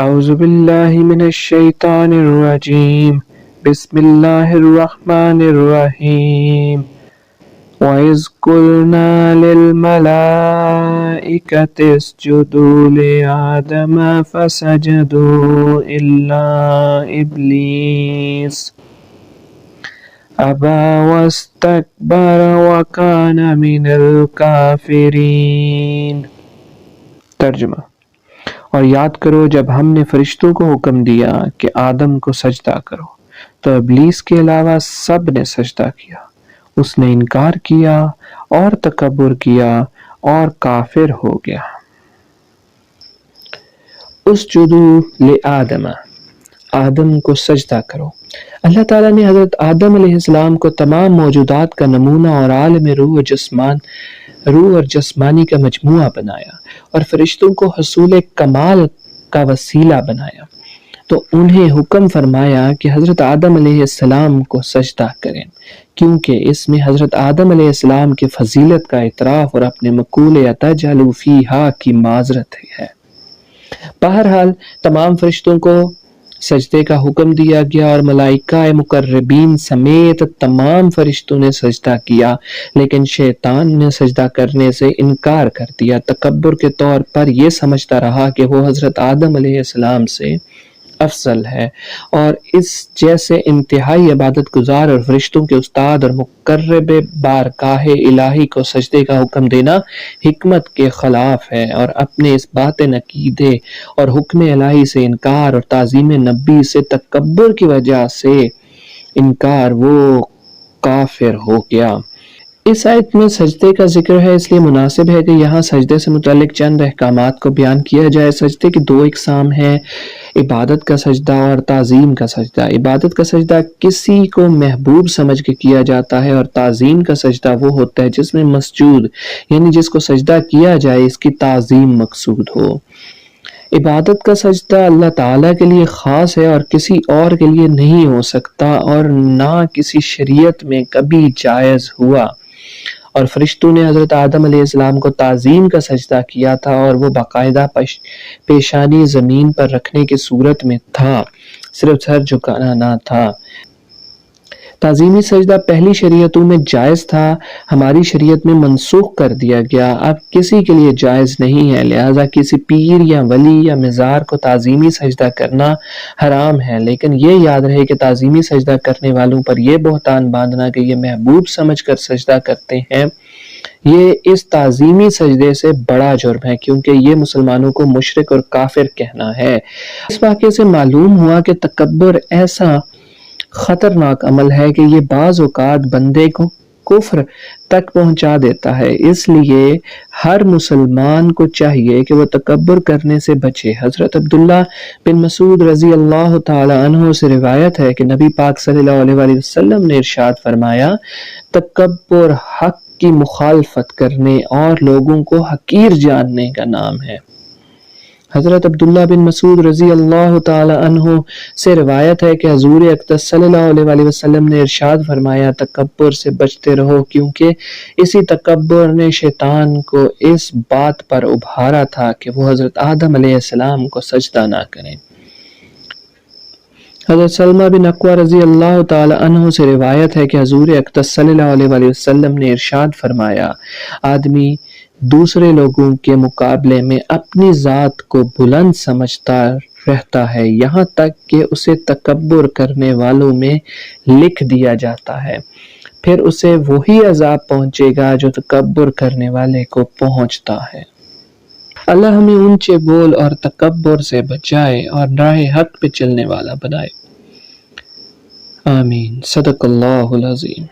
اعوذ باللہ من الشیطان الرجیم بسم اللہ الرحمن الرحیم وَإِذْ قُلْنَا لِلْمَلَائِكَةِ اسْجُدُوا لِآدَمَ فَسَجَدُوا إِلَّا إِبْلِيسَ أَبَى وَاسْتَكْبَرَ وَكَانَ مِنَ الْكَافِرِينَ۔ ترجمہ: اور یاد کرو جب ہم نے فرشتوں کو حکم دیا کہ آدم کو سجدہ کرو تو ابلیس کے علاوہ سب نے سجدہ کیا، اس نے انکار کیا اور تکبر کیا اور کافر ہو گیا۔ اسجدوا لآدم، آدم کو سجدہ کرو۔ اللہ تعالیٰ نے حضرت آدم علیہ السلام کو تمام موجودات کا نمونہ اور عالم روح اور جسمانی کا مجموعہ بنایا اور فرشتوں کو حصول کمال کا وسیلہ بنایا، تو انہیں حکم فرمایا کہ حضرت آدم علیہ السلام کو سجدہ کریں، کیونکہ اس میں حضرت آدم علیہ السلام کی فضیلت کا اعتراف اور اپنے مقول اَتَجْعَلُ فِيهَا کی معذرت ہے۔ بہرحال تمام فرشتوں کو سجدے کا حکم دیا گیا اور ملائکہ مقربین سمیت تمام فرشتوں نے سجدہ کیا، لیکن شیطان نے سجدہ کرنے سے انکار کر دیا، تکبر کے طور پر یہ سمجھتا رہا کہ وہ حضرت آدم علیہ السلام سے افضل ہے، اور اس جیسے انتہائی عبادت گزار اور فرشتوں کے استاد اور مقرب بارگاہ الہی کو سجدے کا حکم دینا حکمت کے خلاف ہے، اور اپنے اس باطن عقیدے اور حکم الہی سے انکار اور تعظیم نبی سے تکبر کی وجہ سے انکار وہ کافر ہو گیا۔ اس آیت میں سجدے کا ذکر ہے، اس لیے مناسب ہے کہ یہاں سجدے سے متعلق چند احکامات کو بیان کیا جائے۔ سجدے کی دو اقسام ہیں، عبادت کا سجدہ اور تعظیم کا سجدہ۔ عبادت کا سجدہ کسی کو محبوب سمجھ کے کیا جاتا ہے، اور تعظیم کا سجدہ وہ ہوتا ہے جس میں مسجود یعنی جس کو سجدہ کیا جائے اس کی تعظیم مقصود ہو۔ عبادت کا سجدہ اللہ تعالیٰ کے لیے خاص ہے اور کسی اور کے لیے نہیں ہو سکتا، اور نہ کسی شریعت میں کبھی جائز ہوا۔ اور فرشتوں نے حضرت آدم علیہ السلام کو تعظیم کا سجدہ کیا تھا، اور وہ باقاعدہ پیشانی زمین پر رکھنے کی صورت میں تھا، صرف سر جھکانا نہ تھا۔ تعظیمی سجدہ پہلی شریعتوں میں جائز تھا، ہماری شریعت میں منسوخ کر دیا گیا، اب کسی کے لیے جائز نہیں ہے، لہٰذا کسی پیر یا ولی یا مزار کو تعظیمی سجدہ کرنا حرام ہے۔ لیکن یہ یاد رہے کہ تعظیمی سجدہ کرنے والوں پر یہ بہتان باندھنا کہ یہ محبوب سمجھ کر سجدہ کرتے ہیں، یہ اس تعظیمی سجدے سے بڑا جرم ہے، کیونکہ یہ مسلمانوں کو مشرک اور کافر کہنا ہے۔ اس واقعے سے معلوم ہوا کہ تکبر ایسا خطرناک عمل ہے کہ یہ بعض اوقات بندے کو کفر تک پہنچا دیتا ہے، اس لیے ہر مسلمان کو چاہیے کہ وہ تکبر کرنے سے بچے۔ حضرت عبداللہ بن مسعود رضی اللہ تعالی عنہ سے روایت ہے کہ نبی پاک صلی اللہ علیہ وسلم نے ارشاد فرمایا، تکبر حق کی مخالفت کرنے اور لوگوں کو حقیر جاننے کا نام ہے۔ حضرت عبداللہ بن مسعود رضی اللہ تعالی عنہ سے روایت ہے کہ حضور اقدس صلی اللہ علیہ وسلم نے ارشاد فرمایا، تکبر سے بچتے رہو، کیونکہ اسی تکبر نے شیطان کو اس بات پر ابھارا تھا کہ وہ حضرت آدم علیہ السلام کو سجدہ نہ کریں۔ حضرت سلمہ بن اکوع رضی اللہ تعالی عنہ سے روایت ہے کہ حضور اقدس صلی اللہ علیہ وسلم نے ارشاد فرمایا، آدمی دوسرے لوگوں کے مقابلے میں اپنی ذات کو بلند سمجھتا رہتا ہے، یہاں تک کہ اسے تکبر کرنے والوں میں لکھ دیا جاتا ہے، پھر اسے وہی عذاب پہنچے گا جو تکبر کرنے والے کو پہنچتا ہے۔ اللہ ہمیں اونچے بول اور تکبر سے بچائے اور راہ حق پہ چلنے والا بنائے، آمین۔ صدق اللہ العظیم۔